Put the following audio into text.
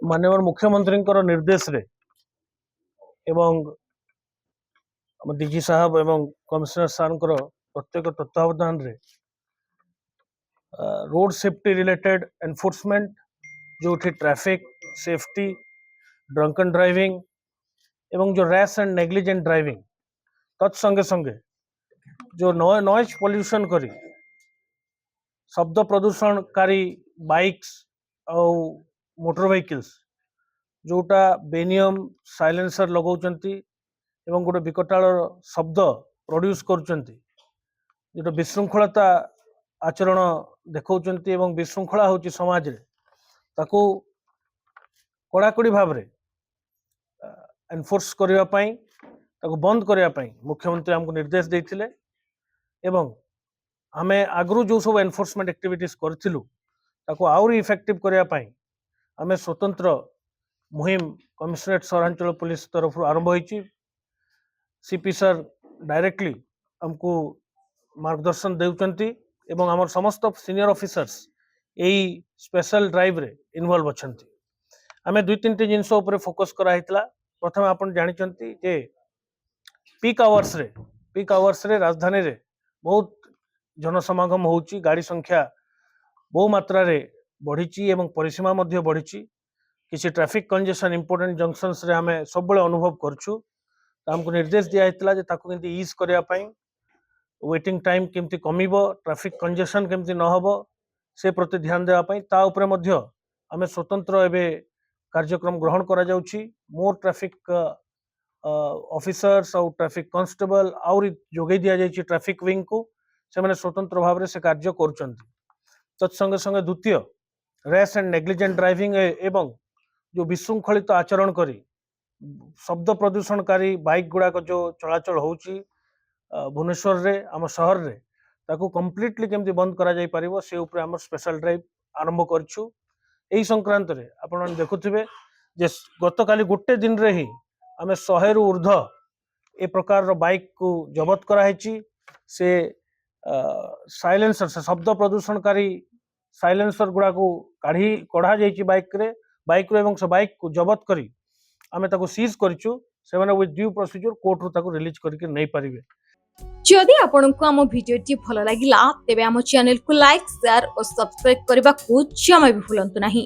माननीय मुख्यमंत्री निर्देश रे एवं डीजी साहब एवं कमिश्नर सार प्रत्येक तत्वावधान रे रोड सेफ्टी रिलेटेड एनफोर्समेंट जो ट्रैफिक सेफ्टी ड्रंकन ड्राइविंग एवं जो रैश एंड नेग्लिजेंट ड्राइविंग तत्संगे संगे जो नॉइज पोल्यूशन करी शब्द प्रदूषणकारी बाइक्स और मोटर व्हीकल्स जोटा बेनियम साइलेंसर लगौचंती एवं गोटे विकटाल शब्द प्रोड्यूस करुचंती जो विशृंखलता आचरण देखौचंती एवं विशृंखला होची समाज रे ताकू कड़ाकड़ी भाव रे एनफोर्स करबा पई ताकू बंद करबा पई मुख्यमंत्री हमको निर्देश देथिले एवं आमे आगरू जो सब एनफोर्समेंट एक्टिविटीज करथिलु ताकू आउरी इफेक्टिव करबा पई आमे स्वतंत्र मुहिम कमिश्नरेट सहरांचल पुलिस तरफ आरंभ होईची। सीपी सर डायरेक्टली हमको मार्गदर्शन देउचंती एवं हमर समस्त सीनियर ऑफिसर्स एई स्पेशल ड्राइव रे इन्वॉल्व अछंती। आमे दुई तीन जिनस ऊपर फोकस करा हितला। प्रथम आपण जानिचंती जे पीक आवर्स रे राजधानी रे बहुत जनसमागम होउची, गाड़ी संख्या बहु मात्रा रे बढ़ीची एवं परिसीमा मध्य बढ़ीची। किसी ट्रैफिक कंजेशन इंपोर्टेंट जंक्शंस रे हमें सब बळे अनुभव करछु। हमको निर्देश दिया हितला जे ताकू केमती ईज करया पई वेटिंग टाइम केमती कमिबो, ट्रैफिक कंजेशन केमती न होबो से प्रति ध्यान देवा पई ता ऊपर मध्य हमें स्वतंत्र एबे कार्यक्रम ग्रहण करा जाउची। मोर ट्रैफिक ऑफिसर्स और ट्रैफिक कांस्टेबल और जोगे दिया जाइए ट्रैफिक विंग को से मैंने स्वतंत्र भाव से कार्य करुचंती। तत्संगे संगे द्वितीय रैश एंड नेग्लिजेंट ड्राइविंग एवं जो विशृंखलित आचरण करी शब्द प्रदूषणकारी बाइक गुड़ाक जो चलाचल होउची भुवनेश्वर रे आम शहर रे ताकू कंप्लीटली केमती बंद करा जाई परिबो से ऊपर हमर स्पेशल ड्राइव आरंभ करछु। एही संक्रांत रे आपण देखुथिबे जे गत काली गोटे दिन रे ही आमे 100 रु ऊर्ध्व ए प्रकार रो बाइक को जबत करा हेची। से साइलेंसर से शब्द प्रदूषणकारी साइलेंसर गुड़ा को कढ़ा जाइए बाइक रो एवं से बाइक को जबत करी आमे ताको सीज करिछु। से माने विथ ड्यू प्रोसीजर कोर्ट रो ताको रिलीज करके नहीं पारिबे। जदि आपनकु आम भिडियोटी भल लागिला तेबे आम चैनल को लाइक शेयर और सब्सक्राइब करबा को जमा भी भूलंतु नहीं।